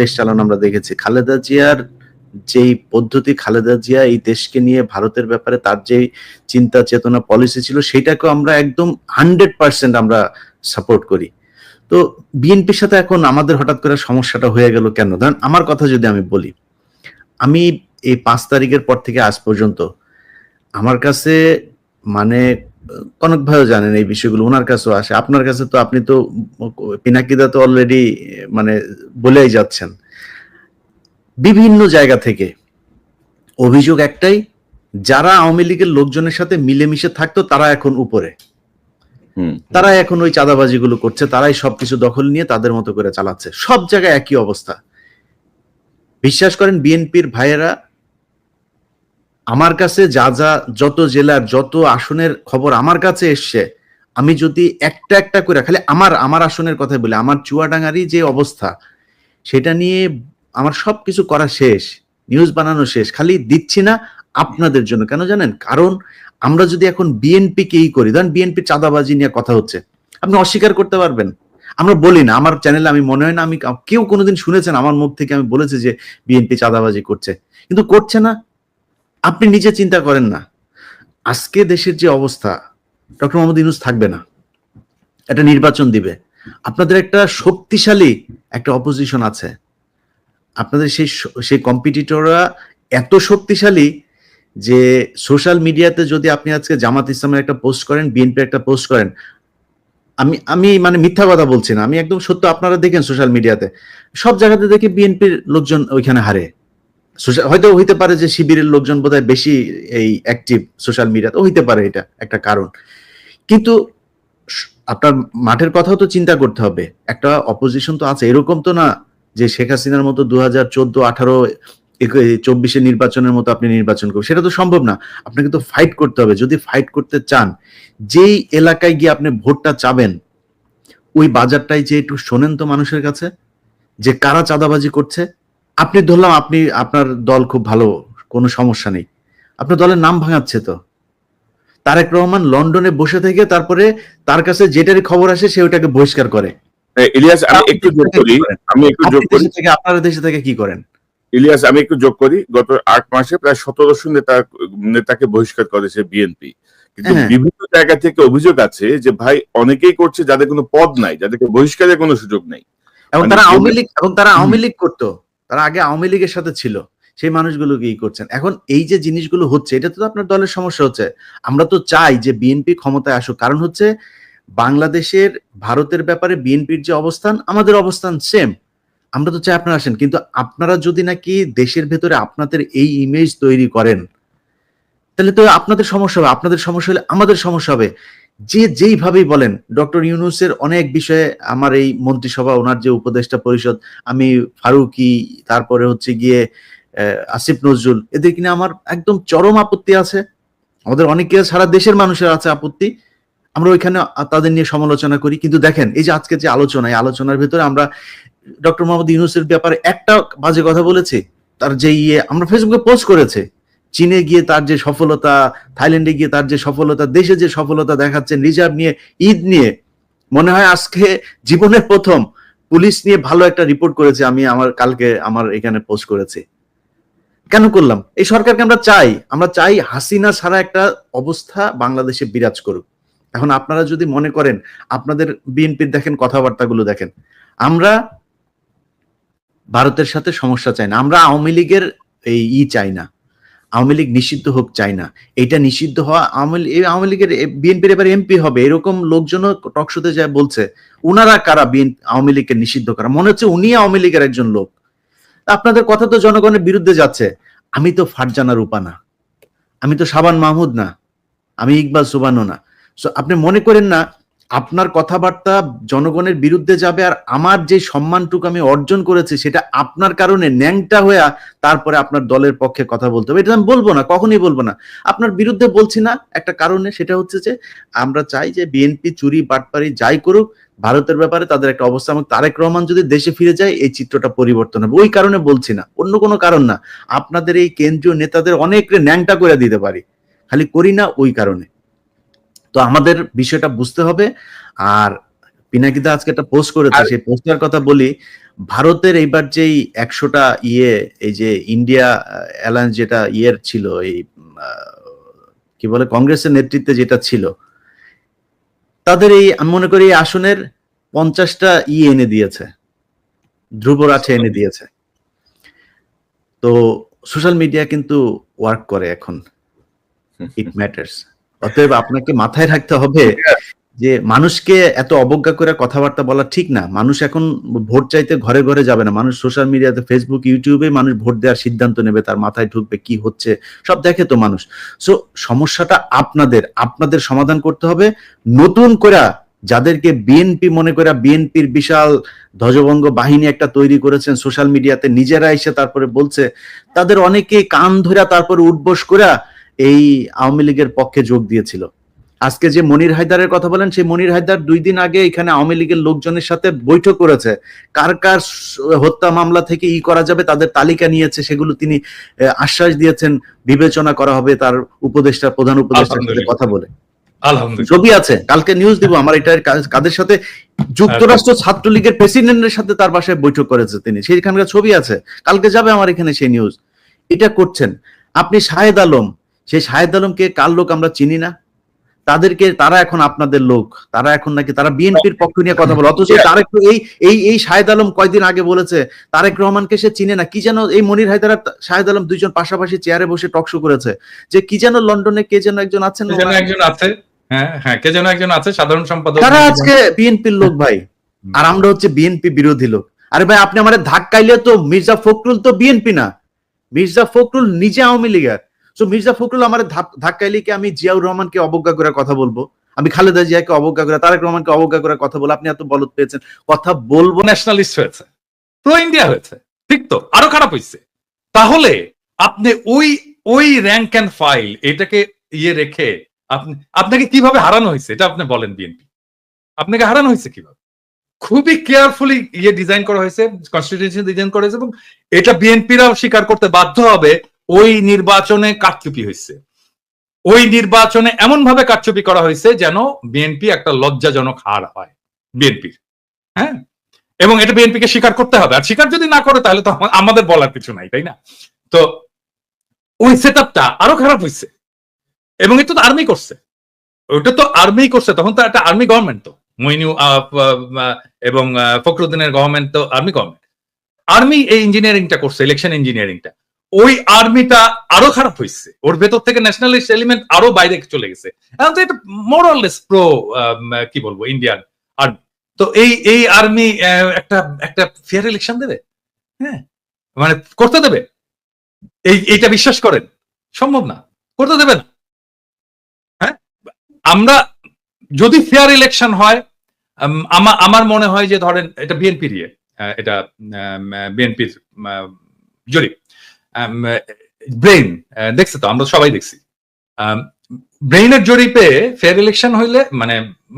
দেশ চালানো আমরা দেখেছি। খালেদা জিয়ার যেই পদ্ধতি, খালেদা জিয়া এই দেশকে নিয়ে ভারতের ব্যাপারে তার যেই চিন্তা চেতনা পলিসি ছিল সেটাকেও আমরা একদম 100% আমরা সাপোর্ট করি। তো বিএনপির সাথে এখন আমাদের হঠাৎ করে সমস্যাটা হয়ে গেল কেন? ধরেন আমার কথা যদি আমি বলি, আমি এই ৫ তারিখের পর থেকে আজ পর্যন্ত আমার কাছে মানে কনক ভাইও জানেন এই বিষয়গুলো, ওনার কাছেও আসে, আপনার কাছে তো আপনি তো পিনাকিদা তো অলরেডি মানে বলেই যাচ্ছেন। বিভিন্ন জায়গা থেকে অভিযোগ একটাই, যারা আওয়ামী লীগের লোকজনের সাথে মিলেমিশে থাকতো তারা এখন উপরে, তারা এখন ওই চাঁদাবাজিগুলো করছে, তারাই সবকিছু দখল নিয়ে তাদের মতো করে চালাচ্ছে। সব জায়গায় একই অবস্থা। বিশ্বাস করেন বিএনপির ভাইয়েরা আমার কাছে যত জেলার যত আসনের খবর আমার কাছে এসছে, আমি যদি একটা একটা করে খালি আমার আসনের কথা বলি, আমার চুয়াডাঙ্গারই যে অবস্থা সেটা নিয়ে আমার সবকিছু করা শেষ, নিউজ বানানো শেষ, খালি দিচ্ছি না আপনাদের জন্য। কেন জানেন? কারণ আমরা যদি এখন বিএনপিকেই করি, ধরেন বিএনপি চাঁদাবাজি নিয়ে কথা হচ্ছে, আপনি অস্বীকার করতে পারবেন? আমরা বলি না, আমার চ্যানেলে আমি মনে হয় না আমি কেউ কোনোদিন শুনেছেন আমার মুখ থেকে আমি বলেছি যে বিএনপি চাঁদাবাজি করছে, কিন্তু করছে না। আপনি নিজে চিন্তা করেন না, আজকে দেশের যে অবস্থা, ডক্টর মোহাম্মদ ইউনূস থাকবে না, একটা নির্বাচন দিবে, আপনাদের একটা শক্তিশালী একটা অপোজিশন আছে, আপনাদের সেই কম্পিটিটররা এত শক্তিশালী যে সোশ্যাল মিডিয়াতে যদি আপনি আজকে জামাত ইসলামের একটা পোস্ট করেন, বিএনপির একটা পোস্ট করেন, আমি মানে মিথ্যা কথা বলছি না, আমি একদম সত্য, আপনারা দেখেন সোশ্যাল মিডিয়াতে সব জায়গাতে দেখি বিএনপির লোকজন ওইখানে হারে। হয়তো হইতে পারে যে শিবিরের লোকজন বোধহয় বেশি এই অ্যাক্টিভ সোশ্যাল মিডিয়াতে, হইতে পারে, এটা একটা কারণ। কিন্তু আপনার মাঠের কথাও তো চিন্তা করতে হবে, একটা অপোজিশন তো আছে, এরকম তো না যে শেখ হাসিনার মতো 2014, 18, 24 নির্বাচনের মতো আপনি নির্বাচন করবেন, সেটা তো সম্ভব না। আপনাকে তো ফাইট করতে হবে। যদি ফাইট করতে চান, যেই এলাকায় গিয়ে আপনি ভোটটা চাবেন ওই বাজারটাই যে একটু শোনেন তো মানুষের কাছে, যে কারা চাঁদাবাজি করছে। আপনি ধরলাম আপনার দল খুব ভালো, কোনো সমস্যা নেই, আপনার দলের নাম ভাঙাচ্ছে তো। তারেক রহমান লন্ডনে বসে থেকে তারপরে তার কাছে যেটারই খবর আসে সে ওটাকে বহিষ্কার করে। ইলিয়াস, আমি একটু যোগ করি, আপনারা দেশে থেকে কি করেন? ইলিয়াস, আমি একটু যোগ করি, গত 8 মাসে প্রায় 1700 নেতাকে বহিষ্কার করেছে বিএনপি। কিন্তু বিভিন্ন জায়গা থেকে অভিযোগ আছে যে ভাই অনেকেই করছে যাদের কোনো পদ নাই, যাদেরকে বহিষ্কারের কোনো সুযোগ নাই, এবং তারা আওয়ামী লীগ করতো, তারা আগে আওয়ামী লীগের সাথে ছিল, সেই মানুষগুলোকেই করছেন। এখন এই যে জিনিসগুলো হচ্ছে, এটা তো আপনার দলের সমস্যা হচ্ছে। আমরা তো চাই যে বিএনপি ক্ষমতায় আসুক, কারণ হচ্ছে বাংলাদেশের ভারতের ব্যাপারে বিএনপির যে অবস্থান, আমাদের অবস্থান সেম। আমরা তো চাই আপনারা আসেন, কিন্তু আপনারা যদি নাকি দেশের ভেতরে আপনাদের এই ইমেজ তৈরি করেন, তাহলে তো আপনাদের সমস্যা হবে, আপনাদের সমস্যা হলে আমাদের সমস্যা হবে। যে যেইভাবেই বলেন, ডক্টর ইউনূসের অনেক বিষয়ে আমার এই মন্ত্রিসভা, ওনার যে উপদেষ্টা পরিষদ, আমি ফারুকি, তারপরে হচ্ছে গিয়ে আসিফ নজরুল, এদের কিনা আমার একদম চরম আপত্তি আছে। আমাদের অনেকে সারা দেশের মানুষের আছে আপত্তি, আমরা ওইখানে তাদের নিয়ে সমালোচনা করি। কিন্তু দেখেন এই যে আজকে যে আলোচনা, এই আলোচনার ভিতরে আমরা ডক্টর মোহাম্মদ ইউনূসের ব্যাপারে একটা বাজে কথা বলেছি, তার যে আমরা ফেসবুকে পোস্ট করেছে, চীনে গিয়ে তার যে সফলতা, থাইল্যান্ডে গিয়ে তার যে সফলতা, দেশে যে সফলতা দেখাচ্ছেন, রিজার্ভ নিয়ে, ঈদ নিয়ে, মনে হয় আজকে জীবনের প্রথম পুলিশ নিয়ে ভালো একটা রিপোর্ট করেছে। আমি কালকে আমার এখানে পোস্ট করেছি। কেন করলাম? এই সরকারকে আমরা চাই হাসিনা ছাড়া একটা অবস্থা বাংলাদেশে বিরাজ করুক। এখন আপনারা যদি মনে করেন, আপনাদের বিএনপির দেখেন কথাবার্তাগুলো দেখেন, আমরা ভারতের সাথে সমস্যা চাই না, আমরা আওয়ামী লীগের এই চাই না, আওয়ামী লীগ নিষিদ্ধ হোক চাই না। এটা নিষিদ্ধ হওয়া, আওয়ামী লীগের বিএনপির এবার এমপি হবে এরকম লোকজনও টকশোতে যায় বলছে, উনারা কারা আওয়ামী লীগকে নিষিদ্ধ করা? মনে হচ্ছে উনি আওয়ামী লীগের একজন লোক। আপনাদের কথা তো জনগণের বিরুদ্ধে যাচ্ছে। আমি তো ফারজানা রূপা না, আমি তো শাবান মাহমুদ না, আমি ইকবাল সুবানো না। আপনি মনে করেন না আপনার কথাবার্তা জনগণের বিরুদ্ধে যাবে, আর আমার যে সম্মানটুকু আমি অর্জন করেছি সেটা আপনার কারণে ন্যাংটা হয়ে তারপরে আপনার দলের পক্ষে কথা বলতে হবে, এটা আমি বলবো না, কখনই বলবো না। আপনার বিরুদ্ধে বলছি না একটা কারণে, সেটা হচ্ছে যে আমরা চাই যে বিএনপি চুরি বাটপারি যাই করুক, ভারতের ব্যাপারে তাদের একটা অবস্থা, এবং তারেক রহমান যদি দেশে ফিরে যায় এই চিত্রটা পরিবর্তন হবে, ওই কারণে বলছি না, অন্য কোনো কারণ না। আপনাদের এই কেন্দ্রীয় নেতাদের অনেক ন্যাংটা করে দিতে পারি, খালি করি না ওই কারণে। তো আমাদের বিষয়টা বুঝতে হবে। আর পিনাকিদা আজকে একটা পোস্ট করেছে, সেই পোস্টার কথা বলি। ভারতের এইবার যেই 100টা এই যে ইন্ডিয়া অ্যালায়েন্স যেটা ছিল, এই কি বলে কংগ্রেসের নেতৃত্বে যেটা ছিল, তাদের এই আমি মনে করি এই আসনের 50টা এনে দিয়েছে, ধ্রুবরাঠে এনে দিয়েছে। তো সোশ্যাল মিডিয়া কিন্তু ওয়ার্ক করে এখন, ইট ম্যাটার্স। অতএব আপনাকে মাথায় রাখতে হবে যে মানুষকে এত অবজ্ঞা করে কথাবার্তা বলা ঠিক না। মানুষ এখন ভোট চাইতে ঘরে ঘরে যাবে না, মানুষ সোশ্যাল মিডিয়াতে, ফেসবুক, ইউটিউবে মানুষ ভোট দেওয়ার সিদ্ধান্ত নেবে, তার মাথায় ঢুকবে কি হচ্ছে সব দেখে তো মানুষ। সো সমস্যাটা আপনাদের সমাধান করতে হবে। নতুন করে যাদেরকে বিএনপি মনে করে, বিএনপির বিশাল ধ্বজভঙ্গ বাহিনী একটা তৈরি করেছেন সোশ্যাল মিডিয়াতে, নিজেরা এসে তারপরে বলছে, তাদের অনেকে কান ধরে তারপরে উঠবোস করে এই আওয়ামী লীগের পক্ষে যোগ দিয়েছিল। আজকে যে মনির হায়দারের কথা বলেন, সেই মনির হায়দার 2 দিন আগে এখানে আওয়ামী লীগের লোকজনের সাথে বৈঠক করেছে, কার কার হত্যা মামলা থেকে করা যাবে তাদের তালিকা নিয়েছে, সেগুলো তিনি আশ্বাস দিয়েছেন বিবেচনা করা হবে তার উপদেষ্টা, প্রধান উপদেষ্টার সাথে কথা বলে। ছবি আছে, কালকে নিউজ দিব আমার এটা কাদের সাথে, যুক্তরাষ্ট্র ছাত্রলীগের প্রেসিডেন্টের সাথে তার বাসায় বৈঠক করেছে তিনি, সেইখানকার ছবি আছে, কালকে যাবে আমার এখানে সেই নিউজ। এটা করছেন আপনি। শাহেদ আলম, সেই শাহেদ আলমকে কার লোক আমরা চিনি না, তারা এখন আপনাদের লোক, তারা এখন নাকি তারা বিএনপির পক্ষ নিয়ে কথা বলে, অথচ তারেক এই শাহেদ আলম কয়দিন আগে বলেছে তারেক রহমানকে সে চিনে না। কি যেন এই মনির হায়দার শাহেদ আলম দুইজন পাশাপাশি চেয়ারে বসে টক শো করেছে, যে কি যেন লন্ডনে কে যেন একজন আছেন, কে যেন একজন আছে সাধারণ সম্পাদক, তারা আজকে বিএনপির লোক ভাই, আর আমরা হচ্ছে বিএনপি বিরোধী লোক। আরে ভাই আপনি আমাদের ধাক্কাইলে তো মির্জা ফখরুল তো বিএনপি না, মির্জা ফখরুল নিজে আওয়ামী লীগের। তো মির্জা ফখরুল আমার ধাক্কাইলে কি আমি জিয়াউর রহমানকে অবজ্ঞা করে কথা বলবো, আমি খালেদা জিয়াকে অবজ্ঞা করে, তারেক রহমানকে অবজ্ঞা করে কথা বলবো? আপনি এত বলদ পেয়েছেন, কথা বলবো। ন্যাশনালিস্ট হয়েছে, প্রো ইন্ডিয়া হয়েছে, ঠিক তো, আরো খারাপ হয়েছে। তাহলে আপনি ওই র্যাঙ্ক অ্যান্ড ফাইল এটাকে রেখে আপনাকে কিভাবে হারানো হয়েছে এটা আপনি বলেন। বিএনপি আপনাকে হারানো হয়েছে কিভাবে? খুবই কেয়ারফুলি ডিজাইন করা হয়েছে, কনস্টিটিউশন ডিজাইন করা হয়েছে, এবং এটা বিএনপিরাও স্বীকার করতে বাধ্য হবে। ওই নির্বাচনে কারচুপি হয়েছে, ওই নির্বাচনে এমন ভাবে কারচুপি করা হয়েছে যেন বিএনপি একটা লজ্জাজনক হার হয় বিএনপির। হ্যাঁ, এবং এটা বিএনপিকে স্বীকার করতে হবে, আর স্বীকার যদি না করে তাহলে তো আমাদের বলার কিছু নাই, তাই না? তো ওই সেটআপটা আরো খারাপ হয়েছে, এবং এটা তো আর্মি করছে, ওটা তো আর্মি করছে, তখন তো একটা আর্মি গভর্নমেন্ট, তো মইনু এবং ফখরুদ্দিনের গভর্নমেন্ট তো আর্মি গভর্নমেন্ট, আর্মি এই ইঞ্জিনিয়ারিংটা করছে, ইলেকশন ইঞ্জিনিয়ারিংটা। ওই আর্মিটা আরো খারাপ হয়েছে, ওর ভেতর থেকে ন্যাশনালিস্ট এলিমেন্ট আরো বাইরে চলে গেছে। এখন তো এটা মোরাললেস প্রো কি বলবো ইন্ডিয়ান আর্মি। তো এই আর্মি একটা ফেয়ার ইলেকশন দেবে? হ্যাঁ, মানে করতে দেবে? এইটা বিশ্বাস করেন? সম্ভব না, করতে দেবে না। হ্যাঁ, আমরা যদি ফেয়ার ইলেকশন হয়, আমার মনে হয় যে ধরেন এটা বিএনপির এটা বিএনপির জরিপ, ব্রেইন দেখছে তো, আমরা সবাই দেখছি। ব্রেইনের জরিপে ফেয়ার ইলেকশন হইলে মানে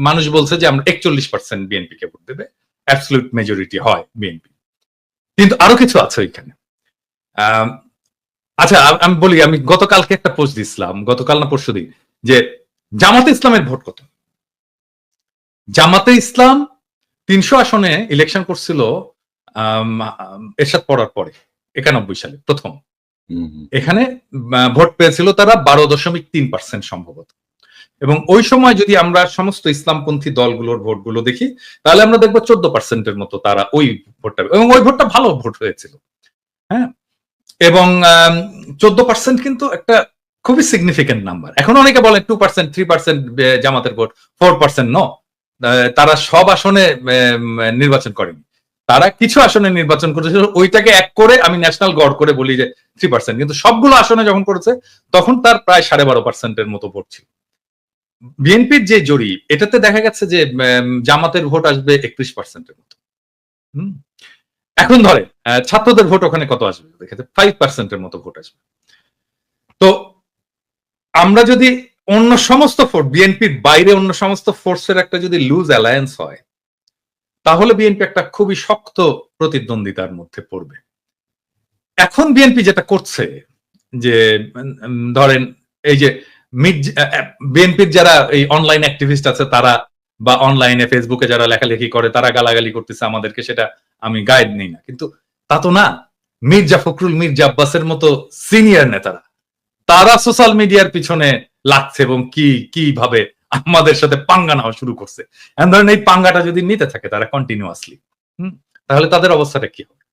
মানুষ বলছে যে আমরা 41% বিএনপি কে ভোট দেবে, অ্যাবসলিউট মেজরিটি হয় বিএনপি। কিন্তু আরো কিছু আছে ওইখানে। আচ্ছা আমি বলি, আমি গতকালকে একটা পোস্ট দিছিলাম, গতকাল না পরশুদিন, যে জামাতে ইসলামের ভোট কত। জামাতে ইসলাম 300 আসনে ইলেকশন করছিল এরশাদ পড়ার পরে 91 সালে প্রথম। এখানে ভোট পেয়েছিল তারা 12.3% সম্ভবত। এবং ওই সময় যদি আমরা সমস্ত ইসলামপন্থী দলগুলোর ভোটগুলো দেখি, তাহলে আমরা দেখবো 14%-এর মতো তারা ওই ভোটটা, এবং ওই ভোটটা ভালো ভোট হয়েছিল। হ্যাঁ, এবং 14% কিন্তু একটা খুবই সিগনিফিকেন্ট নাম্বার। এখন অনেকে বলে 2%, 3% জামাতের ভোট, 4% ন, তারা সব আসনে নির্বাচন করেনি, তারা কিছু আসনে নির্বাচন করেছিল, ওইটাকে এক করে আমি ন্যাশনাল গড় করে বলি যে 3%, কিন্তু সবগুলো আসনে যখন করেছে তখন তার প্রায় 12.5%-এর মতো ভোট ছিল। বিএনপির যে জরিপ, এটাতে দেখা গেছে যে জামাতের ভোট আসবে 31%-এর মতো। এখন ধরে ছাত্রদের ভোট ওখানে কত আসবে, দেখেছে 5%-এর মতো ভোট আসবে। তো আমরা যদি অন্য সমস্ত ফোর্স, বিএনপির বাইরে অন্য সমস্ত ফোর্সের একটা যদি লুজ অ্যালায়েন্স হয়, তাহলে বিএনপি একটা খুবই শক্ত প্রতিদ্বন্দ্বিতার মধ্যে পড়বে। এখন বিএনপি যেটা করছে যে ধরেন এই যে বিএনপির যারা এই অনলাইন অ্যাক্টিভিস্ট আছে, তারা বা অনলাইনে ফেসবুকে যারা লেখালেখি করে তারা গালাগালি করতেছে আমাদেরকে, সেটা আমি গাইড নেই না, কিন্তু তা তো না। মির্জা ফখরুল, মির্জা আব্বাসের মতো সিনিয়র নেতারা তারা সোশ্যাল মিডিয়ার পিছনে লাগছে এবং কিভাবে আমাদের সাথে পাঙ্গা নেওয়া শুরু করছে। ধরেন এই পাঙ্গাটা যদি নিতে থাকে তারা কন্টিনিউয়াসলি, তাহলে তাদের অবস্থাটা কি হবে?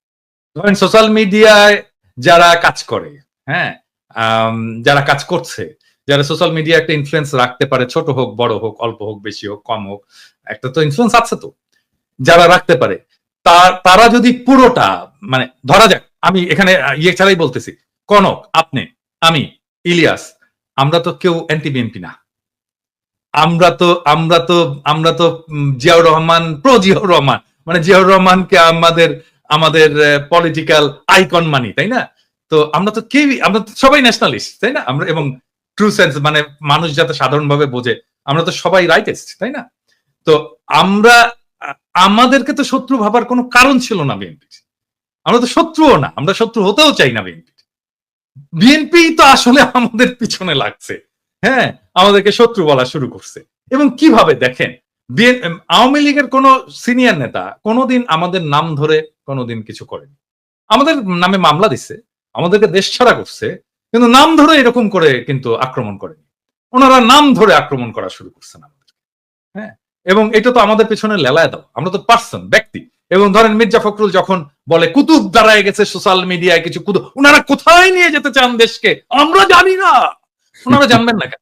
ধরেন সোশ্যাল মিডিয়ায় যারা কাজ করে, হ্যাঁ, যারা কাজ করছে, যারা সোশ্যাল মিডিয়া একটা ইনফ্লুয়েন্স রাখতে পারে, ছোট হোক বড় হোক, অল্প হোক বেশি হোক কম হোক, একটা তো ইনফ্লুয়েন্স আছে, তো যারা রাখতে পারে তারা যদি পুরোটা, মানে ধরা যাক, আমি এখানে ইয়ে ছাড়াই বলতেছি, কনক, আপনি, আমি, ইলিয়াস, আমরা তো কেউ অ্যান্টি বিএনপি না, আমরা তো জিয়াউর রহমান, প্রো জিয়াউর রহমান, মানে জিয়াউর রহমানকে আমাদের পলিটিক্যাল আইকন মানি, তাই না? তো আমরা তো সবাই ন্যাশনালিস্ট, তাই না? আমরা, এবং ট্রু সেন্স, মানে মানুষ যাতে সাধারণভাবে বোঝে, আমরা তো সবাই রাইটেস্ট, তাই না? তো আমাদেরকে তো শত্রু ভাবার কোনো কারণ ছিল না বিএনপি। আমরা তো শত্রুও না, আমরা শত্রু হতেও চাই না বিএনপি। বিএনপি তো আসলে আমাদের পিছনে লাগছে, হ্যাঁ, আমাদেরকে শত্রু বলা শুরু করছে। এবং কিভাবে দেখেন, আওয়ামী লীগের কোন সিনিয়র নেতা কোনোদিন আমাদের নাম ধরে কোনোদিন কিছু করেনি। আমাদের নামে মামলা দিচ্ছে, আমাদেরকে দেশ ছাড়া করছে, কিন্তু নাম ধরে এরকম করে কিন্তু আক্রমণ করেনি। ওনারা নাম ধরে আক্রমণ করা শুরু করছেন আমাদের, হ্যাঁ। এবং এটা তো আমাদের পেছনে লেলায় দাও, আমরা তো পার্সন, ব্যক্তি। এবং ধরেন মির্জা ফখরুল যখন বলে কুতুব দাঁড়ায় গেছে সোশ্যাল মিডিয়ায় কিছু কুতুব, ওনারা কোথায় নিয়ে যেতে চান দেশকে আমরা জানি না। ওনারা জানবেন না কেন?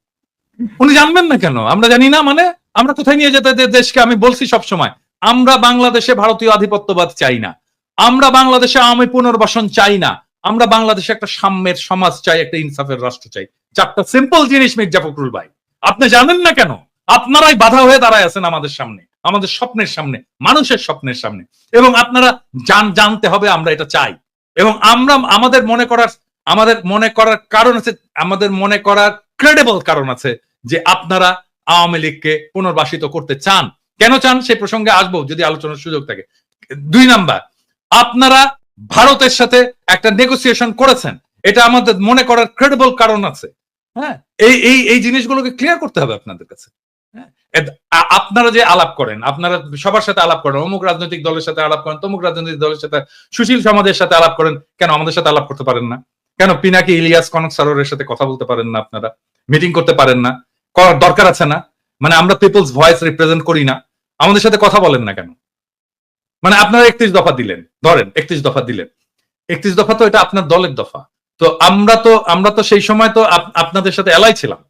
উনি জানবেন না কেন? আমরা জানি না, মানে আমরা কোথায় নিয়ে যেতে দেশকে? আমি বলছি সবসময়, আমরা বাংলাদেশে ভারতীয় আধিপত্যবাদ চাই না, আমরা বাংলাদেশে আওয়ামী পুনর্বাসন চাই না, আমরা বাংলাদেশে একটা সাম্যের সমাজ চাই, একটা ইনসাফের রাষ্ট্র চাই। চারটা সিম্পল জিনিস মির্জা ফখরুল ভাই, আপনি জানেন না কেন? আপনারাই বাধা হয়ে দাঁড়ায় আছেন আমাদের সামনে, আমাদের স্বপ্নের সামনে, মানুষের স্বপ্নের সামনে। এবং আপনারা জানতে হবে আমরা এটা চাই। এবং আমাদের মনে করার কারণ আছে, আমাদের মনে করার ক্রেডিবল কারণ আছে যে আপনারা আওয়ামী লীগকে পুনর্বাসিত করতে চান। কেন চান সে প্রসঙ্গে আসবো যদি আলোচনার সুযোগ থাকে। 2 নাম্বার, আপনারা ভারতের সাথে একটা নেগোসিয়েশন করেছেন, এটা আমাদের মনে করার ক্রেডিবল কারণ আছে, হ্যাঁ। এই জিনিসগুলোকে ক্লিয়ার করতে হবে আপনাদের কাছে। আপনারা যে আলাপ করেন, আপনারা সবার সাথে আলাপ করেন, অমুক রাজনৈতিক দলের সাথে আলাপ করেন, তমুক রাজনৈতিক দলের সাথে, সুশীল সমাজের সাথে আলাপ করেন, কেন আমাদের সাথে আলাপ করতে পারেন না? কেন পিনাকি, ইলিয়াস, কনক সারোয়ারের সাথে কথা বলতে পারেন না? আপনারা মিটিং করতে পারেন না? করার দরকার আছে না? মানে আমরা পিপলস ভয়েস রিপ্রেজেন্ট করি না? আমাদের সাথে কথা বলেন না কেন? মানে আপনারা 31 দফা দিলেন, ধরেন 31 দফা দিলেন, 31 দফা তো এটা আপনার দলের দফা। তো আমরা তো সেই সময় তো আপনাদের সাথে এলাই ছিলাম,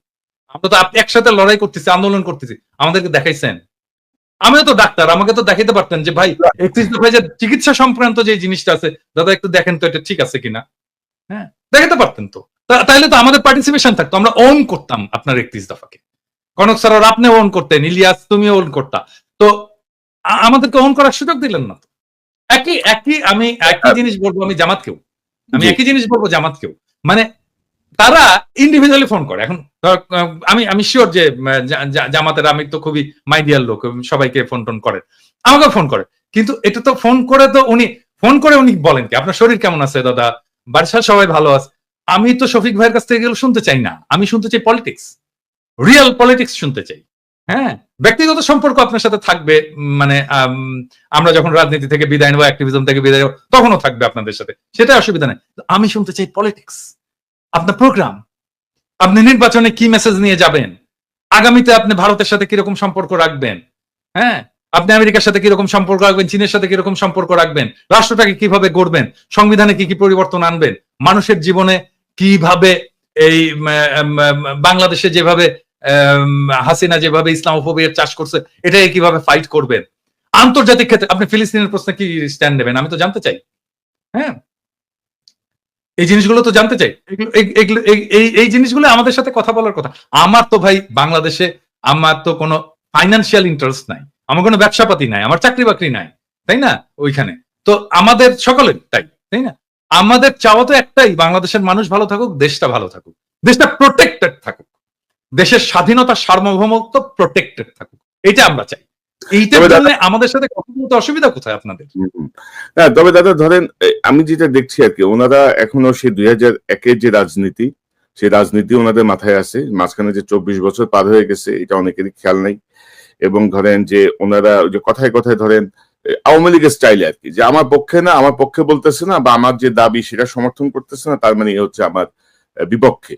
আমরা তো একসাথে লড়াই করতেছি, আন্দোলন করতেছি, আমাদেরকে দেখাইছেন। আমিও তো ডাক্তার, আমাকে তো দেখাইতে পারতেন যে ভাই 31 দফায় যে চিকিৎসা সংক্রান্ত যে জিনিসটা আছে, দাদা একটু দেখেন তো এটা ঠিক আছে কিনা, হ্যাঁ, দেখাতে পারতেন তো। তাহলে তো আমাদের পার্টিসিপেশন থাকতো, আমরা ওন করতাম আপনার 31 দফাকে। কনক স্যার আপনি ওন করতেন, ইলিয়াস তুমি ওন করতা, তো আমাদেরকে ওন করার সুযোগ দিলেন না। আমি একই জিনিস বলবো আমি জামাতকেও, একই জিনিস বলবো জামাতকেও, মানে তারা ইন্ডিভিজুয়ালি ফোন করে। এখন আমি শিওর যে জামাতের আমি তো খুবই মাইডিয়াল লোক, সবাইকে ফোন টোন করেন, আমাকে ফোন করে, কিন্তু এটা তো ফোন করে তো উনি বলেন কি আপনার শরীর কেমন আছে দাদা, বাড়ির সবাই ভালো আছে। আমি তো শফিক ভাইয়ের কাছ থেকে এগুলো শুনতে চাই না, আমি শুনতে চাই পলিটিক্স, রিয়েল পলিটিক্স শুনতে চাই। হ্যাঁ, ব্যক্তিগত সম্পর্ক আপনার সাথে থাকবে, মানে আমরা যখন রাজনীতি থেকে বিদায় নেবো, অ্যাক্টিভিজম থেকে বিদায় নেবো, তখনও থাকবে আপনাদের সাথে, সেটা অসুবিধা নেই। আমি শুনতে চাই পলিটিক্স, আপনার প্রোগ্রাম, আপনি নির্বাচনে কি মেসেজ নিয়ে যাবেন, আগামীতে আপনি ভারতের সাথে কিরকম সম্পর্ক রাখবেন, হ্যাঁ, আপনি আমেরিকার সাথে কিরকম সম্পর্ক রাখবেন, চীনের সাথে কিরকম সম্পর্ক রাখবেন, রাষ্ট্রটাকে কিভাবে গড়বেন, সংবিধানে কি কি পরিবর্তন আনবেন, মানুষের জীবনে কিভাবে, এই বাংলাদেশে যেভাবে হাসিনা যেভাবে ইসলামোফোবিয়ার চাষ করছে এটাকে কিভাবে ফাইট করবেন, আন্তর্জাতিক ক্ষেত্রে আপনি ফিলিস্তিনের প্রশ্নে কি স্ট্যান্ড নেবেন, আমি তো জানতে চাই। হ্যাঁ, এই জিনিসগুলো তো জানতে চাই, এই জিনিসগুলো আমাদের সাথে কথা বলার কথা। আমার তো ভাই বাংলাদেশে আমার তো কোনো ফাইন্যান্সিয়াল ইন্টারেস্ট নাই, আমার কোনো ব্যবসাপাতি নাই, আমার চাকরি বাকরি নাই, তাই না? ওইখানে তো আমাদের সকলের তাই না? আমাদের চাওয়া তো একটাই, বাংলাদেশের মানুষ ভালো থাকুক, দেশটা ভালো থাকুক, দেশটা প্রোটেক্টেড থাকুক, দেশের স্বাধীনতা সার্বভৌমত্ব প্রোটেক্টেড থাকুক, এটা আমরা চাই। এইটার জন্য আমাদের সাথে কথা বলতে অসুবিধা কোথায় আপনাদের? হ্যাঁ, তবে দাদা ধরেন আমি যেটা দেখছি আর কি, ওনারা এখনো সেই 2001-এর যে রাজনীতি, সেই রাজনীতি ওনাদের মাথায় আছে। মাঝখানে যে 24 বছর পার হয়ে গেছে এটা অনেকেরই খেয়াল নাই। এবং ধরেন যে ওনারা ওই যে কথায় কথায় ধরেন আওয়ামী লীগের স্টাইলে আর কি, যে আমার পক্ষে না, আমার পক্ষে বলতেছে না, বা আমার যে দাবি সেটা সমর্থন করতেছে না, তার মানে এ হচ্ছে আমার বিপক্ষে,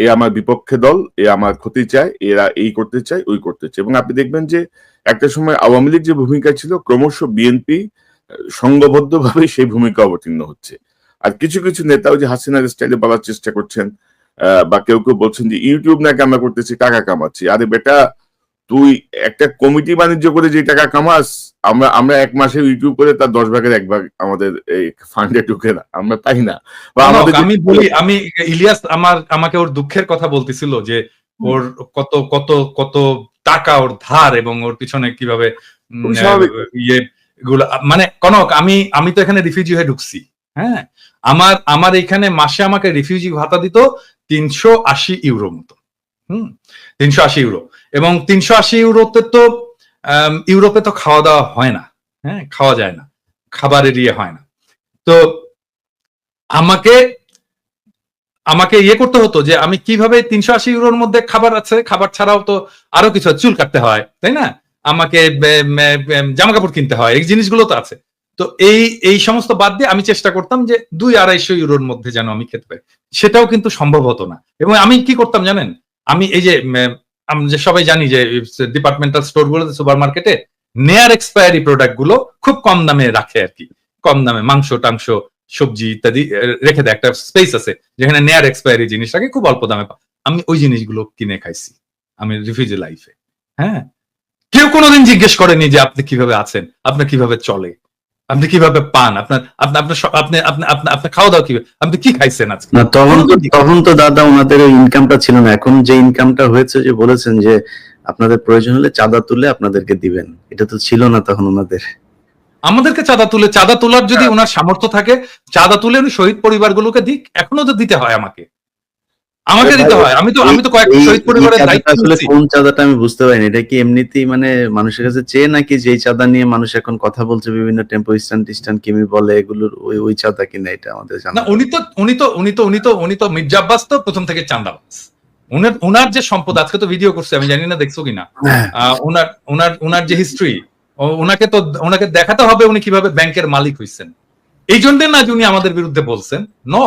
এ আমার বিপক্ষে দল, এ আমার ক্ষতি চায়, এরা এই করতে চায়, ওই করতে চায়। এবং আপনি দেখবেন যে একটা সময় আওয়ামী লীগ যে ভূমিকা ছিল, ক্রমশ বিএনপি সংঘবদ্ধভাবে সেই ভূমিকা অবতীর্ণ হচ্ছে। আর কিছু কিছু নেতা ওই যে হাসিনার স্টাইলে বলার চেষ্টা করছেন, বা কেউ কেউ বলছেন যে ইউটিউব নাকি আমরা করতেছি, টাকা কামাচ্ছি। আরে বেটা, তুই একটা কমিটি বাণিজ্য করে যে টাকা কামাস, আমরা এক মাসে ইউটিউব করে তার 10 ভাগের 1 ভাগ আমাদের এই ফান্ডে ঢুকে না, আমরা পাই না। বা আমাদের আমি বলি, আমি ইলিয়াস আমাকে ওর দুঃখের কথা বলতেছিল যে ওর কত কত কত টাকা ওর ধার, এবং ওর পিছনে কিভাবে ইয়ে গুলো, মানে কনক, আমি তো এখানে রিফিউজি হয়ে ঢুকছি। হ্যাঁ, আমার এখানে মাসে আমাকে রিফিউজি ভাতা দিত 380 ইউরো মতো। 380 ইউরো, এবং 380 ইউরোতে তো ইউরোপে তো খাওয়া দাওয়া হয় না। হ্যাঁ, খাওয়া যায় না, খাবারের ইয়ে হয় না। তো আমাকে ইয়ে করতে হতো যে আমি কিভাবে 380 ইউরোর মধ্যে খাবার আছে, খাবার ছাড়াও তো আরো কিছু, চুল কাটতে হয়, তাই না, আমাকে জামা কাপড় কিনতে হয়, এই জিনিসগুলো তো আছে। তো এই সমস্ত বাদ দিয়ে আমি চেষ্টা করতাম যে 200-250 ইউরোর মধ্যে যেন আমি খেতে পাই। সেটাও কিন্তু সম্ভব হতো না। এবং আমি কি করতাম জানেন, আমি এই যে আমরা যে সবাই জানি যে ডিপার্টমেন্টাল স্টোর গুলোতে, সুপার মার্কেটে নেয়ার এক্সপায়ারি প্রোডাক্ট গুলো খুব কম দামে রাখে আর কি, কম দামে মাংস টাংস সবজি ইত্যাদি রেখে দেয়, একটা স্পেস আছে যেখানে নেয়ার এক্সপায়ারি জিনিসটাকে খুব অল্প দামে আমি ওই জিনিসগুলো কিনে খাইছি আমি রিফিউজি লাইফে। হ্যাঁ, কেউ কোনোদিন জিজ্ঞেস করেনি যে আপনি কিভাবে আছেন, আপনার কিভাবে চলে, আপনি কিভাবে পান, আপনার খাওয়া দাওয়া কিভাবে, আপনি কি খাইছেন আজকে। না, তখন তো দাদা ওনাদের ওই ইনকামটা ছিল না। এখন যে ইনকামটা হয়েছে, যে বলেছেন যে আপনাদের প্রয়োজন হলে চাঁদা তুলে আপনাদেরকে দিবেন, এটা তো ছিল না তখন ওনাদের। আমাদেরকে চাঁদা তোলার যদি ওনার সামর্থ্য থাকে, চাঁদা তুলে উনি শহীদ পরিবারগুলোকে দিক, এখনো তো দিতে হয় আমাকে দিতে হয়। আমি তো কয়েকটা শহীদ পরিবারের দায়িত্ব নিচ্ছি। কোন চাঁদাটা আমি বুঝতে পারিনি, এটা কি এমনিতেই মানে মানুষের কাছে চেয়ে, নাকি যে চাঁদা নিয়ে মানুষ এখন কথা বলছে বিভিন্ন টেম্পো স্ট্যান্ড কিমি বলে, এগুলোর ওই চাঁদা কিনা, এটা আমাদের জানা না। উনি তো মির্জা আব্বাস তো প্রথম থেকে চাঁদাবাজ। ওনার যে সম্পদ, আজকে তো ভিডিও করছে, আমি জানি না দেখছো কিনা, ওনার যে হিস্ট্রি, ওনাকে দেখাতে হবে উনি কিভাবে ব্যাংকের মালিক হইছেন। এই জন্য না যে উনি আমাদের বিরুদ্ধে বলছেন, নো,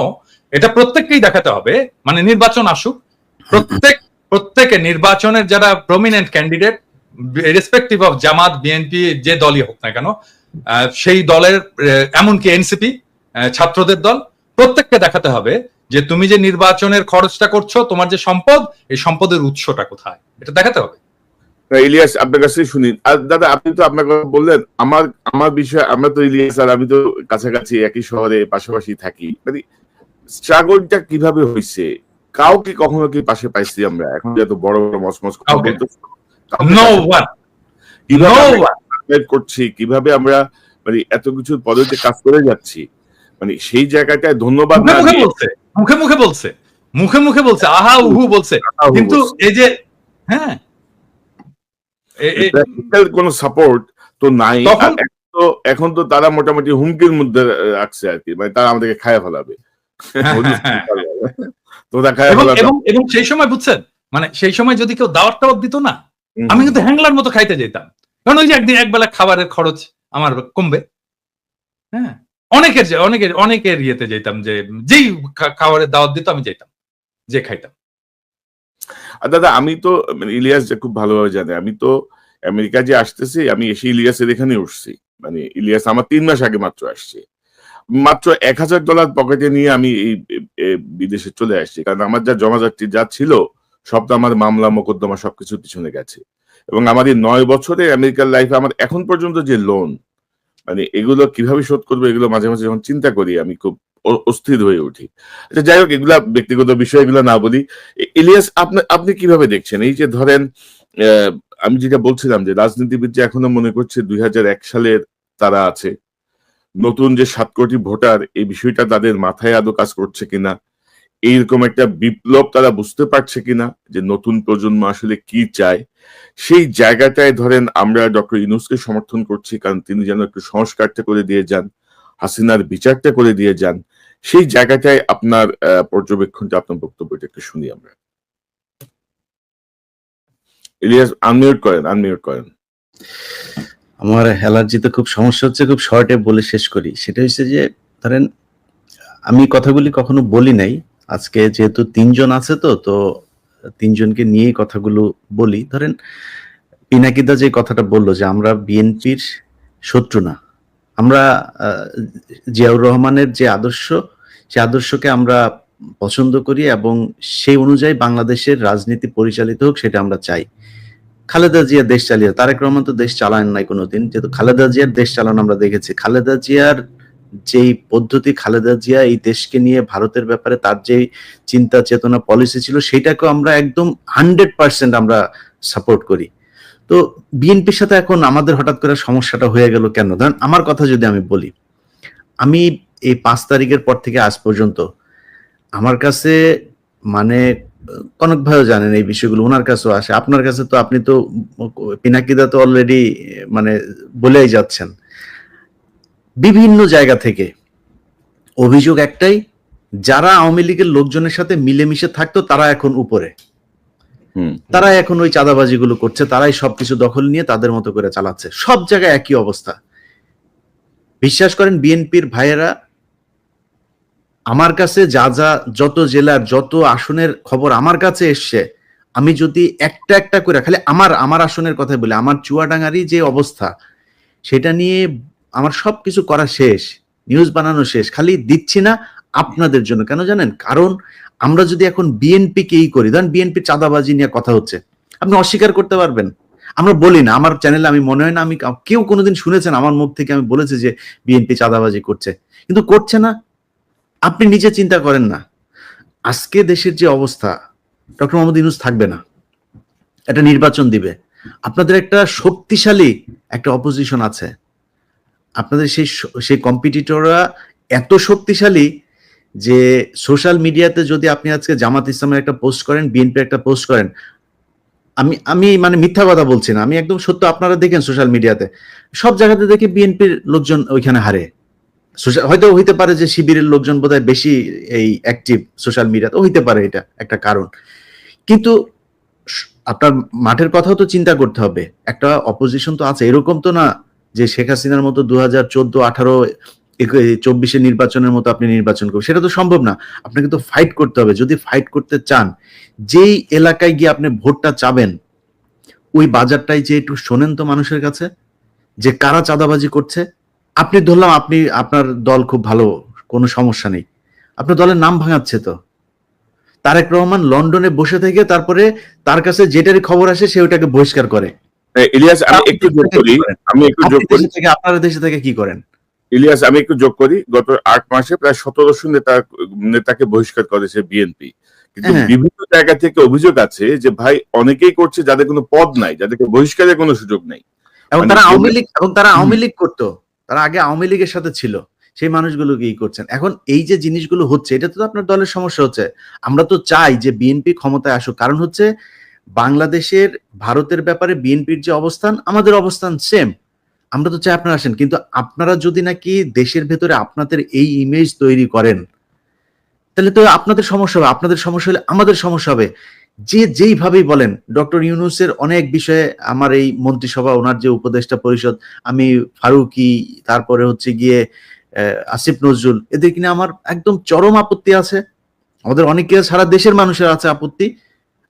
এটা প্রত্যেককেই দেখাতে হবে। মানে নির্বাচন আসুক, প্রত্যেকে নির্বাচনের যারা prominent candidate, respective of Jamaat, BNP, যে দলই হোক না কেন, সেই দলের, এমনকি এনসিপি, ছাত্রদের দল, প্রত্যেককে দেখাতে হবে যে তুমি যে নির্বাচনের খরচটা করছো, তোমার যে সম্পদ, এই সম্পদের উৎসটা কোথায়, এটা দেখাতে হবে। ইলিয়াস, আপনার কাছে শুনি। আর দাদা, আপনি তো আপনার কথা বললেন, আমার বিষয়, আমরা তো ইলিয়াস আর আমি তো কাছাকাছি একই শহরে পাশাপাশি থাকি, মানে স্ট্রাগলটা কিভাবে হয়েছে, কাউকে কখনো কি পাশে পাইছি আমরা? এখন যত বড় বড় মসমস কথা বলতেছি, কিভাবে করছি, কিভাবে আমরা মানে এত কিছু পদ্ধতিতে কাজ করে যাচ্ছি, মানে সেই জায়গাটায় ধন্যবাদ না দিয়ে মুখে মুখে বলছে আহা উহু বলছে, কিন্তু এই যে হ্যাঁ কোন সাপোর্ট তো নাই। এখন তো তারা মোটামুটি হুমকির মধ্যে রাখছে আর কি, মানে তারা আমাদেরকে খায় ফেলাবে। এবং সেই সময় বুঝছেন, মানে সেই সময় যদি কেউ দাওয়াত দিত না, আমি কিন্তু হ্যাংলার মতো খাইতে যেতাম, কারণ ওই যে একদিন একবেলা খাবারের খরচ আমার কমবে। হ্যাঁ, অনেকের ইয়েতে যেতাম, যে যেই খাবারের দাওয়াত দিত আমি যেতাম, যে খাইতাম। দাদা, আমি তো মানে ইলিয়াস যে খুব ভালোভাবে জানে, আমি তো আমেরিকা যে আসতেছি, আমি এসে ইলিয়াসের এখানে উঠছি। মানে ইলিয়াস আমার 3 মাস আগে মাত্র আসছে, মাত্র $1000 পকেটে নিয়ে আমি এই বিদেশে চলে আসছি, কারণ আমার যা জমাজাতি যা ছিল সব তো আমার মামলা মোকদ্দমা সবকিছু পিছনে গেছে। এবং আমার এই 9 বছরের আমেরিকার লাইফে আমার এখন পর্যন্ত যে লোন, মানে এগুলো কিভাবে শোধ করবো, এগুলো মাঝে মাঝে যখন চিন্তা করি আমি খুব অস্থির হয়ে উঠি। আচ্ছা, যাই হোক, এগুলা ব্যক্তিগত বিষয়, এগুলো না বলি। ইলিয়াস, আপনি কিভাবে দেখছেন এই যে ধরেন, আমি যেটা বলছিলাম যে রাজনীতিবিদ যে এখনো মনে করছে 2001 সালের তারা আছে, নতুন যে 7 কোটি ভোটার, এই বিষয়টা তাদের মাথায় আদৌ কাজ করছে কিনা, এইরকম একটা বিপ্লব তারা বুঝতে পারছে কিনা, যে নতুন প্রজন্ম আসলে কি চায়, সেই জায়গাটায় ধরেন আমরা ডক্টর ইউনূসকে সমর্থন করছি, কারণ তিনি যেন একটু সংস্কারটা করে দিয়ে যান, হাসিনার বিচারটা করে দিয়ে যান। সেই জায়গাটায় আপনার পর্যবেক্ষণটা, আপনার বক্তব্যটা একটু শুনি আমরা। ইলিয়াস আনমিউট করেন। আমার অ্যালার্জিতে খুব সমস্যা হচ্ছে, খুব শর্টে বলে শেষ করি। সেটা হচ্ছে যে ধরেন আমি কথাগুলি কখনো বলি নাই। আজকে যেহেতু ৩ জন আছে তো ৩ জনকে নিয়েই কথাগুলো বলি। ধরেন পিনাকিদা যে কথাটা বলল যে আমরা বিএনপির শত্রু না। আমরা জিয়াউর রহমানের যে আদর্শ, সে আদর্শকে আমরা পছন্দ করি এবং সেই অনুযায়ী বাংলাদেশের রাজনীতি পরিচালিত হোক সেটা আমরা চাই। খালেদা জিয়া দেশ চালিয়ে, তারেক রহমান তো দেশ চালান নাই কোনোদিন, যেহেতু খালেদা জিয়ার দেশ চালানো আমরা দেখেছি। খালেদা জিয়ার যেই পদ্ধতি, খালেদা জিয়া এই দেশকে নিয়ে ভারতের ব্যাপারে তার যেই চিন্তা চেতনা পলিসি ছিল সেটাকে আমরা একদম 100% আমরা সাপোর্ট করি। তো বিএনপির সাথে এখন আমাদের হঠাৎ করে সমস্যাটা হয়ে গেল কেন? ধরেন আমার কথা যদি আমি বলি, আমি এই 5 তারিখের পর থেকে আজ পর্যন্ত আমার কাছে মানে কনক ভাইও জানেন এই বিষয়গুলো, ওনার কাছেও আসে, আপনার কাছে তো, আপনি তো পিনাকিদা তো অলরেডি মানে বলেই যাচ্ছেন। বিভিন্ন জায়গা থেকে অভিযোগ একটাই, যারা আওয়ামী লীগের লোকজনের সাথে মিলেমিশে থাকতো তারা এখন উপরে, তারা এখন ওই চাঁদাবাজিগুলো করছে, তারাই সবকিছু দখল নিয়ে তাদের মতো করে চালাচ্ছে। সব জায়গায় একই অবস্থা। বিশ্বাস করেন বিএনপির ভাইয়েরা, আমার কাছে যত জেলার যত আসনের খবর আমার কাছে এসছে, আমি যদি একটা একটা করে খালি আমার আসনের কথা বলি, আমার চুয়াডাঙ্গারই যে অবস্থা সেটা নিয়ে আমার সবকিছু করা শেষ, নিউজ বানানো শেষ, খালি দিচ্ছি না আপনাদের জন্য। কেন জানেন? কারণ আমরা যদি এখন বিএনপি কেই করি, ধরেন বিএনপি চাঁদাবাজি নিয়ে কথা হচ্ছে, আপনি অস্বীকার করতে পারবেন? আমরা বলি না, আমার চ্যানেলে আমি মনে হয় না আমি কেউ কোনোদিন শুনেছেন আমার মুখ থেকে আমি বলেছি যে বিএনপি চাঁদাবাজি করছে, কিন্তু করছে না। আপনি নিজে চিন্তা করেন না, আজকে দেশের যে অবস্থা, ডক্টর মোহাম্মদ ইউনূস থাকবে না, একটা নির্বাচন দিবে, আপনাদের একটা শক্তিশালী একটা অপোজিশন আছে, আপনাদের সেই কম্পিটিটররা এত শক্তিশালী যে সোশ্যাল মিডিয়াতে যদি আপনি আজকে জামাত ইসলামের একটা পোস্ট করেন, বিএনপির একটা পোস্ট করেন, আমি মানে মিথ্যা কথা বলছি না, আমি একদম সত্য, আপনারা দেখেন সোশ্যাল মিডিয়াতে সব জায়গাতে দেখি বিএনপির লোকজন ওইখানে হারে। হয়তো হইতে পারে যে শিবিরের লোকজন বোধহয় বেশি এই অ্যাক্টিভ সোশ্যাল মিডিয়াতে, হইতে পারে, এটা একটা কারণ। কিন্তু আপনার মাঠের কথাও তো চিন্তা করতে হবে, একটা অপোজিশন তো আছে, এরকম তো না যে শেখ হাসিনার মতো 2014, 18, 24 নির্বাচনের মতো আপনি নির্বাচন করবেন, সেটা তো সম্ভব না। আপনাকে তো ফাইট করতে হবে। যদি ফাইট করতে চান, যেই এলাকায় গিয়ে আপনি ভোটটা চাবেন, ওই বাজারটাই যে একটু শোনেন তো মানুষের কাছে যে কারা চাঁদাবাজি করছে। আপনি ধরলাম আপনার দল খুব ভালো, কোনো সমস্যা নেই, আপনার দলের নাম ভাঙাচ্ছে তো। তারেক রহমান লন্ডনে বসে থেকে তারপরে তার কাছে যেটারই খবর আসে সে ওটাকে বহিষ্কার করে। ইলিয়াস আমি একটু যোগ করি, আপনারা দেশে থেকে কি করেন? ইলিয়াস আমি একটু যোগ করি, গত 8 মাসে প্রায় 1700 নেতাকে বহিষ্কার করেছে বিএনপি। কিন্তু বিভিন্ন জায়গা থেকে অভিযোগ আছে যে ভাই অনেকেই করছে যাদের কোনো পদ নাই, যাদেরকে বহিষ্কারের কোনো সুযোগ নাই, এবং তারা আওয়ামী লীগ করতো, তারা আগে আওয়ামী লীগের সাথে ছিল, সেই মানুষগুলোকে করছেন। এখন এই যে জিনিসগুলো হচ্ছে, এটা তো আপনার দলের সমস্যা হচ্ছে। আমরা তো চাই যে বিএনপি ক্ষমতায় আসুক, কারণ হচ্ছে বাংলাদেশের ভারতের ব্যাপারে বিএনপির যে অবস্থান, আমাদের অবস্থান সেম। আমরা তো চাই আপনারা আসেন, কিন্তু আপনারা যদি নাকি দেশের ভেতরে আপনাদের এই ইমেজ তৈরি করেন, তাহলে তো আপনাদের সমস্যা হবে, আপনাদের সমস্যা হলে আমাদের সমস্যা হবে। যেইভাবেই বলেন, ডক্টর ইউনূসের অনেক বিষয়ে আমার এই মন্ত্রিসভা, ওনার যে উপদেষ্টা পরিষদ, আমি ফারুকি, তারপরে হচ্ছে গিয়ে আসিফ নজরুল, এদের কিনা আমার একদম চরম আপত্তি আছে। আমাদের অনেকে সারা দেশের মানুষের আছে আপত্তি,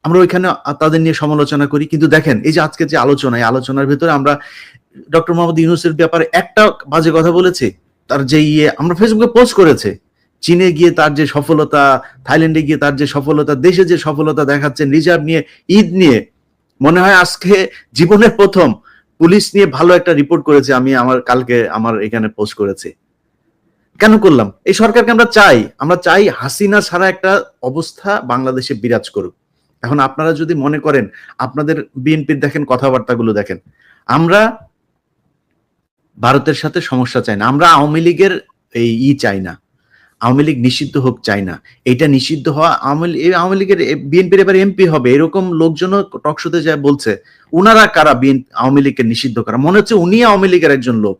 আমরা ওইখানে তাদের নিয়ে সমালোচনা করি। কিন্তু দেখেন এই যে আজকে যে আলোচনা, এই আলোচনার ভিতরে আমরা ডক্টর মোহাম্মদ ইউনূসের ব্যাপারে একটা বাজে কথা বলেছি, তার যে আমরা ফেসবুকে পোস্ট করেছে, চীনে গিয়ে তার যে সফলতা, থাইল্যান্ডে গিয়ে তার যে সফলতা, দেশে যে সফলতা দেখাচ্ছেন, রিজার্ভ নিয়ে, ঈদ নিয়ে, মনে হয় আজকে জীবনের প্রথম পুলিশ নিয়ে ভালো একটা রিপোর্ট করেছে, আমি কালকে আমার এখানে পোস্ট করেছি। কেন করলাম? এই সরকারকে আমরা চাই হাসিনা ছাড়া একটা অবস্থা বাংলাদেশে বিরাজ করুক। এখন আপনারা যদি মনে করেন, আপনাদের বিএনপির দেখেন কথাবার্তাগুলো দেখেন, আমরা ভারতের সাথে সমস্যা চাই না, আমরা আওয়ামী লীগের এই চাই না, আওয়ামী লীগ নিষিদ্ধ হোক চাই না। এটা নিষিদ্ধ হওয়া, আওয়ামী লীগের বিএনপির এবার এমপি হবে এরকম লোকজনও টকশোতে যায় বলছে, উনারা কারা আওয়ামী লীগকে নিষিদ্ধ করা? মনে হচ্ছে উনি আওয়ামী লীগের একজন লোক।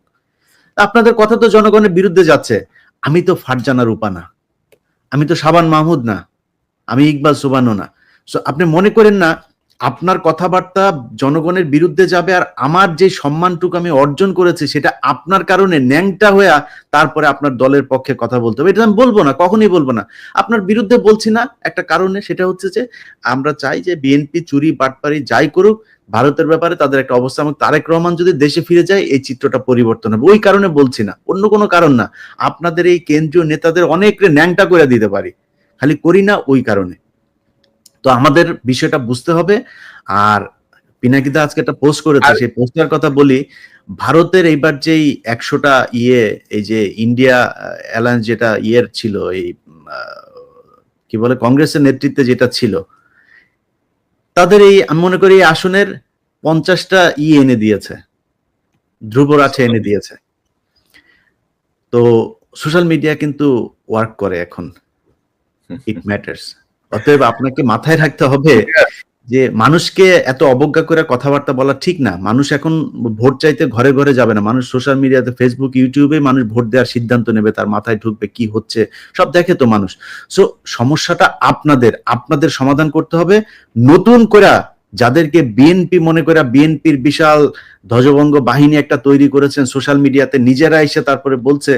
আপনাদের কথা তো জনগণের বিরুদ্ধে যাচ্ছে। আমি তো ফারজানা রূপা না, আমি তো সাবান মাহমুদ না, আমি ইকবাল সুবানো না। আপনি মনে করেন না আপনার কথাবার্তা জনগণের বিরুদ্ধে যাবে, আর আমার যে সম্মানটুকু আমি অর্জন করেছি সেটা আপনার কারণে ন্যাংটা হয়ে তারপরে আপনার দলের পক্ষে কথা বলতে হবে, এটা আমি বলবো না, কখনোই বলবো না। আপনার বিরুদ্ধে বলছি না একটা কারণে, সেটা হচ্ছে যে আমরা চাই যে বিএনপি চুরি বাটপারি যাই করুক, ভারতের ব্যাপারে তাদের একটা অবস্থা, এবং তারেক রহমান যদি দেশে ফিরে যায় এই চিত্রটা পরিবর্তন হবে, ওই কারণে বলছি না, অন্য কোনো কারণ না। আপনাদের এই কেন্দ্রীয় নেতাদের অনেক ন্যাংটা করে দিতে পারি, খালি করি না ওই কারণে। তো আমাদের বিষয়টা বুঝতে হবে। আর পিনাকিদা আজকে একটা পোস্ট করেছে, সেই পোস্টের কথা বলি। ভারতের এইবার যেই 100টা এই যে ইন্ডিয়া অ্যালায়েন্স যেটা ছিল, এই কি বলে কংগ্রেসের নেতৃত্বে যেটা ছিল, তাদের এই আমি মনে করি এই আসনের 50টা এনে দিয়েছে, ধ্রুবরাঠে এনে দিয়েছে। তো সোশ্যাল মিডিয়া কিন্তু ওয়ার্ক করে এখন, ইট ম্যাটার্স। অতএব আপনাকে মাথায় রাখতে হবে যে মানুষকে এত অবজ্ঞা করে কথাবার্তা বলা ঠিক না। মানুষ এখন ভোট চাইতে ঘরে ঘরে যাবে না, মানুষ সোশ্যাল মিডিয়াতে, ফেসবুক, ইউটিউবে মানুষ ভোট দেওয়ার সিদ্ধান্ত নেবে, তার মাথায় ঢুকবে কি হচ্ছে সব দেখে তো মানুষ। সো সমস্যাটা আপনাদের সমাধান করতে হবে। নতুন করে যাদেরকে বিএনপি মনে করে, বিএনপির বিশাল ধ্বজভঙ্গ বাহিনী একটা তৈরি করেছেন সোশ্যাল মিডিয়াতে, নিজেরা এসে তারপরে বলছে,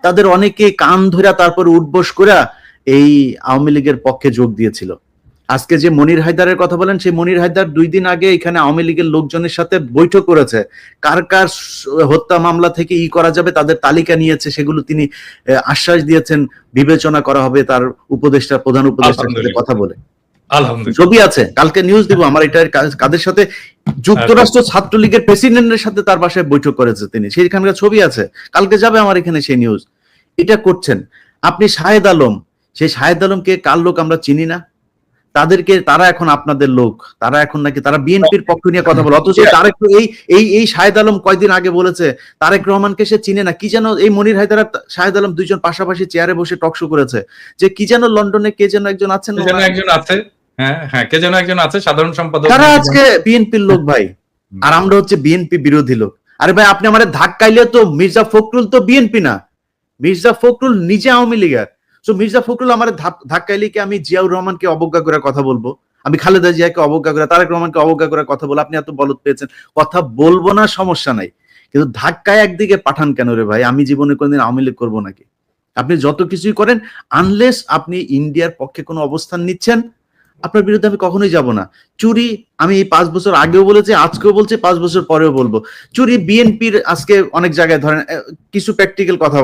তাদের অনেকে কান ধরে তারপরে উঠবোস করে এই আওয়ামী লীগের পক্ষে যোগ দিয়েছিল। আজকে যে মনির হায়দারের কথা বলেন, সেই মনির হায়দার 2 দিন আগে এখানে আওয়ামী লীগের লোকজনের সাথে বৈঠক করেছে, কার কার হত্যা মামলা থেকে করা যাবে তাদের তালিকা নিয়েছে, সেগুলো তিনি আশ্বাস দিয়েছেন বিবেচনা করা হবে তার উপদেষ্টা, প্রধান উপদেষ্টার সাথে কথা বলে। ছবি আছে, কালকে নিউজ দিব আমার। এটা কাদের সাথে? যুক্তরাষ্ট্র ছাত্রলীগের প্রেসিডেন্টের সাথে তার বাসায় বৈঠক করেছে তিনি, সেইখানকার ছবি আছে, কালকে যাবে আমার এখানে সেই নিউজ। এটা করছেন আপনি। শাহেদ আলম, সেই শাহেদ আলমকে কার লোক আমরা চিনি না, তারা এখন আপনাদের লোক, তারা এখন নাকি তারা বিএনপির পক্ষ নিয়ে কথা বলে। অথচ তারেক এই শাহেদ আলম কয়দিন আগে বলেছে তারেক রহমানকে সে চিনে না। কি যেন এই মনির হায়দার আর শাহেদ আলম দুইজন পাশাপাশি চেয়ারে বসে টকশো করেছে, যে কি যেন লন্ডনে কে যেন একজন আছেন, কে যেন একজন আছে সাধারণ সম্পাদক, তারা আজকে বিএনপির লোক ভাই, আর আমরা হচ্ছে বিএনপি বিরোধী লোক। আরে ভাই আপনি আমাদের ধাক্কাইলে তো মির্জা ফখরুল তো বিএনপি না, মির্জা ফখরুল নিজে আওয়ামী লীগের। তো মির্জা ফখরুল আমার ধাক্কাইলে কি আমি জিয়াউর রহমানকে অবজ্ঞা করে কথা বলবো? আমি খালেদা জিয়াকে অবজ্ঞা করে, তারেক রহমানকে অবজ্ঞা করে কথা বলবো? আপনি এত বলদ পেয়েছেন, কথা বলবো না, সমস্যা নাই, কিন্তু ধাক্কায় একদিকে পাঠান কেন রে ভাই? আমি জীবনে কোনদিন আওয়ামী লীগ করবো নাকি? আপনি যত কিছুই করেন, আনলেস আপনি ইন্ডিয়ার পক্ষে কোনো অবস্থান নিচ্ছেন, আপনার বিরুদ্ধে আমি কখনোই যাব না। চুরি আমি 5 বছর আগেও বলেছি, আজকেও বলছি, 5 বছর পরেও বলবো। চুরি বিএনপির আজকে অনেক জায়গায় ধরেন কিছু প্র্যাকটিক্যাল কথা